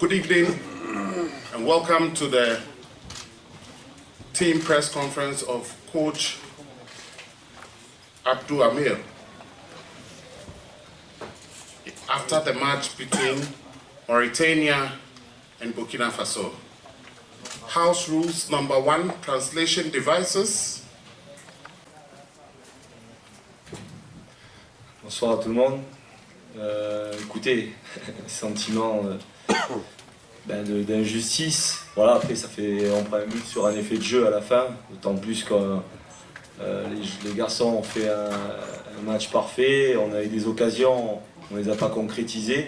Good evening and welcome to the team press conference of Coach Abdou Amir after the match between Mauritania and Burkina Faso. House rules number 1, translation devices. Bonsoir à tout le monde. Écoutez, sentiment d'injustice. Voilà, après on prend un but sur un effet de jeu à la fin, d'autant plus que les garçons ont fait un match parfait, on a eu des occasions, on ne les a pas concrétisées.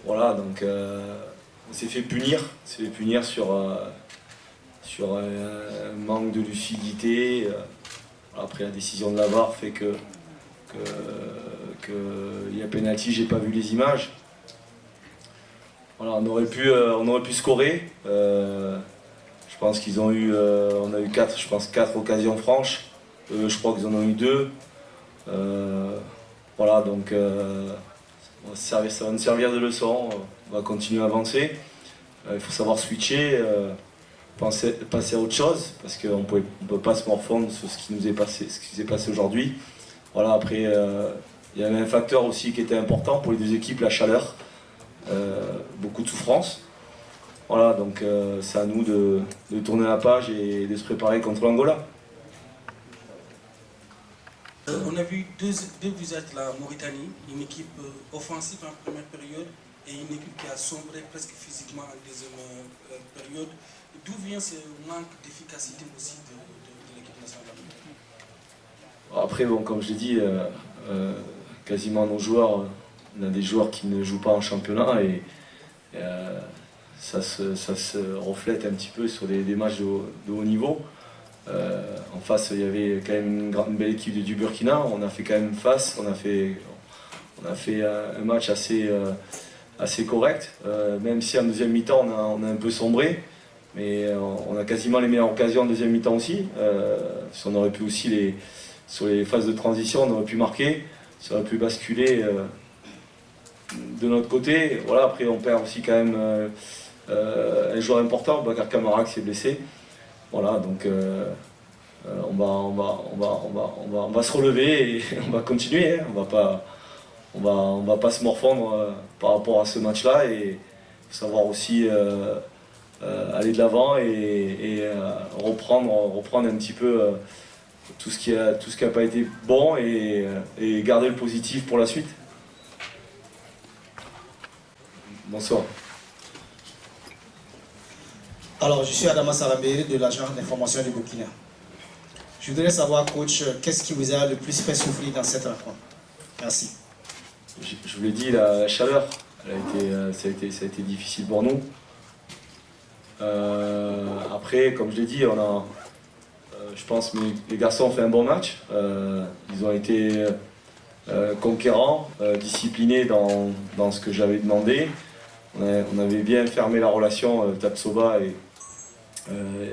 Voilà, donc on s'est fait punir sur un manque de lucidité. Après la décision de la VAR fait qu'il y a penalty, j'ai pas vu les images. Voilà, on aurait pu scorer. Je pense qu'ils ont eu, on a eu 4 occasions franches. Je crois qu'ils en ont eu 2. Voilà, donc ça va nous servir de leçon. On va continuer à avancer. Il faut savoir switcher, passer à autre chose, parce qu'on ne peut pas se morfondre sur ce qui s'est passé aujourd'hui. Voilà, après, il y avait un facteur aussi qui était important pour les deux équipes, la chaleur. Beaucoup de souffrance. Voilà, donc c'est à nous de tourner la page et de se préparer contre l'Angola. On a vu deux visages de la Mauritanie, une équipe offensive en première période et une équipe qui a sombré presque physiquement en deuxième période. D'où vient ce manque d'efficacité aussi de l'équipe nationale? Après, bon, comme je l'ai dit, quasiment nos joueurs, on a des joueurs qui ne jouent pas en championnat et ça se reflète un petit peu sur des matchs de haut niveau. En face, il y avait quand même une belle équipe du Burkina. On a fait quand même face. On a fait un match assez correct. Même si en deuxième mi-temps, on a un peu sombré. Mais on a quasiment les meilleures occasions en deuxième mi-temps aussi. Si on aurait pu aussi, sur les phases de transition, on aurait pu marquer. Ça aurait pu basculer de notre côté. Voilà, après, on perd aussi quand même un joueur important, Bakar Kamara, qui s'est blessé. Voilà, donc on va se relever et on va continuer. Hein. On va pas se morfondre par rapport à ce match-là et savoir aussi aller de l'avant et reprendre un petit peu tout ce qui a pas été bon et garder le positif pour la suite. Bonsoir. Alors, je suis Adama Sarambé de l'agence d'information du Burkina. Je voudrais savoir, coach, qu'est-ce qui vous a le plus fait souffrir dans cette rencontre? Merci. Je vous l'ai dit, la chaleur, ça a été difficile pour nous. Après, comme je l'ai dit, je pense que les garçons ont fait un bon match. Ils ont été conquérants, disciplinés dans ce que j'avais demandé. On avait bien fermé la relation Tapsoba et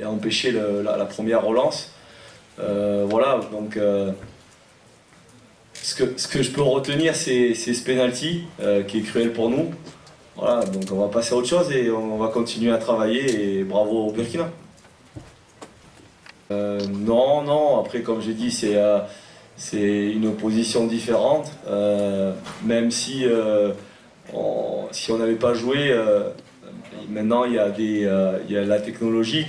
empêché la première relance. Voilà, donc ce que je peux retenir, c'est ce penalty qui est cruel pour nous. Voilà, donc on va passer à autre chose et on va continuer à travailler et bravo au Burkina. Non, après comme j'ai dit, c'est une opposition différente, même si on n'avait pas joué, maintenant il y a la technologie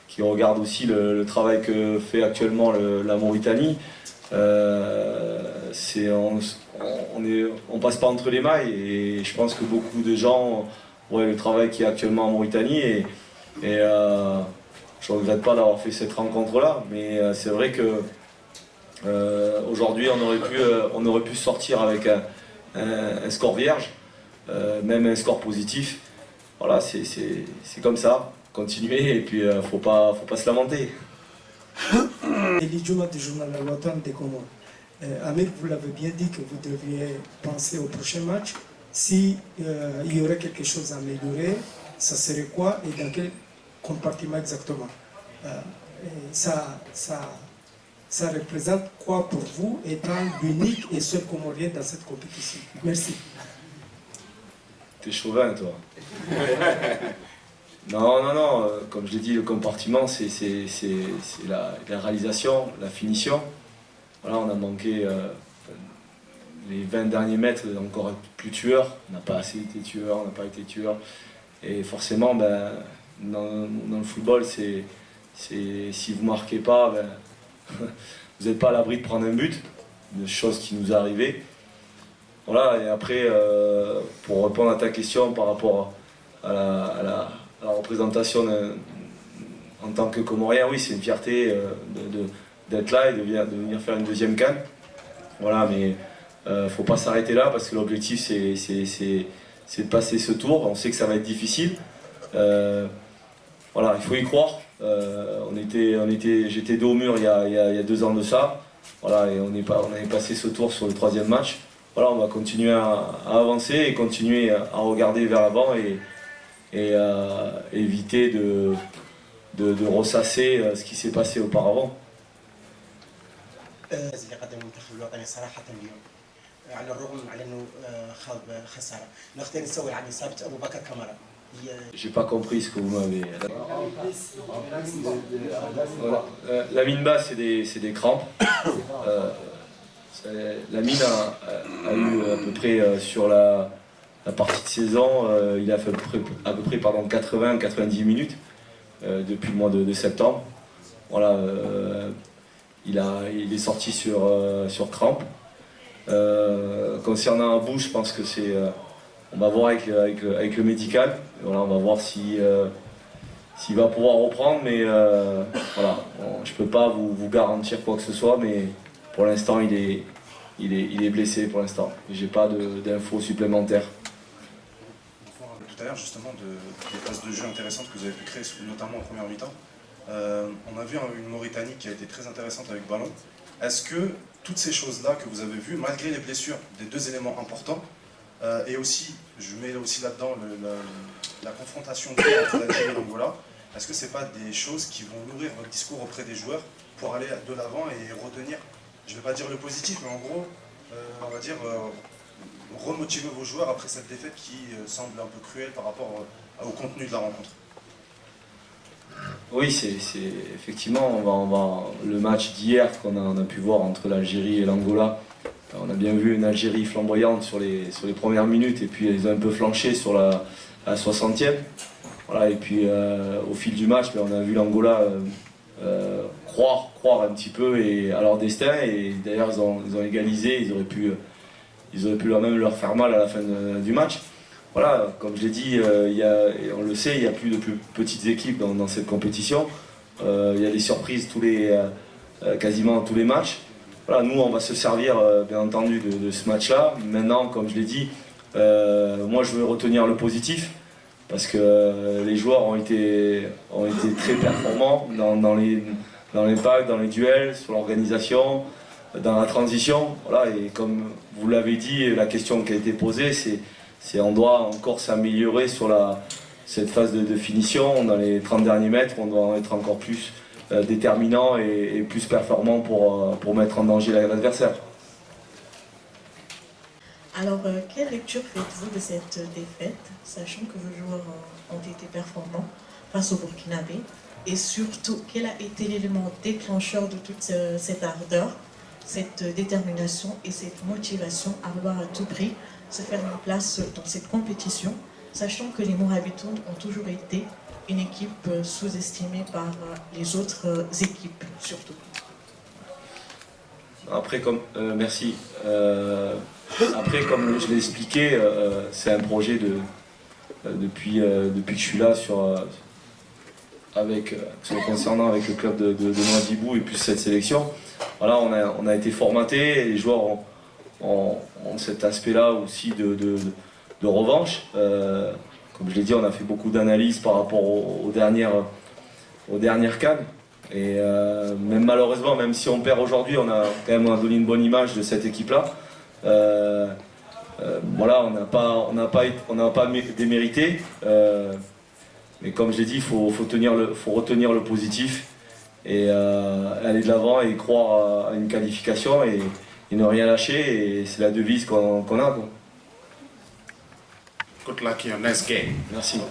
qui regarde aussi le travail que fait actuellement la Mauritanie. On passe pas entre les mailles et je pense que beaucoup de gens voient le travail qui est actuellement en Mauritanie et je ne regrette pas d'avoir fait cette rencontre-là, mais c'est vrai que aujourd'hui on aurait pu sortir avec un score vierge. Même un score positif, voilà, c'est comme ça, continuer et puis faut pas se lamenter. Elie Djouma du journal La Watan des Comores. Amir, vous l'avez bien dit que vous devriez penser au prochain match. Si il y aurait quelque chose à améliorer, ça serait quoi et dans quel compartiment exactement? Ça représente quoi pour vous, étant l'unique et seul Comorien dans cette compétition? Merci. T'es chauvin, toi. Non, non, non, comme je l'ai dit, le compartiment, c'est la réalisation, la finition. Voilà, on a manqué les 20 derniers mètres, encore plus tueur. On n'a pas assez été tueur, on n'a pas été tueur. Et forcément, ben, dans le football, si vous ne marquez pas, ben, vous n'êtes pas à l'abri de prendre un but, une chose qui nous est arrivée. Voilà, et après, pour répondre à ta question par rapport à la représentation en tant que Comorien, oui, c'est une fierté d'être là et de venir faire une deuxième CAN. Voilà, mais faut pas s'arrêter là parce que l'objectif c'est de passer ce tour. On sait que ça va être difficile. Voilà, il faut y croire. J'étais dos au mur il y a 2 ans de ça. Voilà, et on avait passé ce tour sur le 3e match. Voilà, on va continuer à avancer et continuer à regarder vers l'avant et éviter de ressasser ce qui s'est passé auparavant. اللي قدم المنتخب الوطني صراحة اليوم على الرغم على انه خاض خسارة نختار نسوي عن إصابة أبو بكر كمرة. J'ai pas compris ce que vous m'avez. Voilà. La mine basse, c'est des crampes. La mine a eu à peu près sur la partie de saison, il a fait à peu près 80-90 minutes depuis le mois de septembre. Voilà, il est sorti sur crampe. Concernant Abou, je pense que on va voir avec le médical. Voilà, on va voir s'il va pouvoir reprendre, mais voilà, je peux pas vous garantir quoi que ce soit, mais pour l'instant il est blessé pour l'instant. J'ai pas d'infos supplémentaires. Tout à l'heure justement des phases de jeu intéressantes que vous avez pu créer, notamment en première mi-temps. On a vu une Mauritanie qui a été très intéressante avec ballon. Est-ce que toutes ces choses-là que vous avez vues, malgré les blessures des 2 éléments importants, et aussi, je mets aussi là-dedans la confrontation entre l'Algérie et l'Angola, est-ce que ce n'est pas des choses qui vont nourrir votre discours auprès des joueurs pour aller de l'avant et retenir, je ne vais pas dire le positif, mais en gros, on va dire, remotiver vos joueurs après cette défaite qui semble un peu cruelle par rapport au contenu de la rencontre? Oui, c'est effectivement, le match d'hier qu'on a pu voir entre l'Algérie et l'Angola, on a bien vu une Algérie flamboyante sur les premières minutes et puis ils ont un peu flanché sur la 60e. Voilà, et puis au fil du match, on a vu l'Angola croire un petit peu à leur destin et d'ailleurs ils ont égalisé, ils auraient pu même leur faire mal à la fin du match. Voilà, comme je l'ai dit, on le sait, il n'y a plus de plus petites équipes dans cette compétition. Il y a des surprises quasiment tous les matchs. Voilà, nous, on va se servir, bien entendu, de ce match-là. Maintenant, comme je l'ai dit, moi, je veux retenir le positif parce que les joueurs ont été très performants dans les packs, dans les duels, sur l'organisation, dans la transition. Voilà, et comme vous l'avez dit, la question qui a été posée, c'est on doit encore s'améliorer sur cette phase de finition. Dans les 30 derniers mètres, on doit être encore plus déterminant et plus performant pour mettre en danger l'adversaire. Alors, quelle lecture faites-vous de cette défaite, sachant que vos joueurs ont été performants face au Burkinabé? Et surtout, quel a été l'élément déclencheur de toute cette ardeur, cette détermination et cette motivation à vouloir à tout prix se faire une place dans cette compétition, sachant que les Mourabitoun ont toujours été une équipe sous-estimée par les autres équipes, surtout. Après, merci. Après, comme je l'ai expliqué, c'est un projet depuis que je suis là concernant avec le club de Nouadhibou et puis cette sélection. Voilà, on a été formaté, les joueurs ont cet aspect-là aussi de revanche. Comme je l'ai dit, on a fait beaucoup d'analyses par rapport aux dernières CAN. Et même malheureusement, même si on perd aujourd'hui, on a quand même donné une bonne image de cette équipe-là. Voilà, on n'a pas démérité. Mais comme je l'ai dit, il faut retenir le positif et aller de l'avant et croire à une qualification et ne rien lâcher. Et c'est la devise qu'on a, quoi. Good luck in your next game. Merci.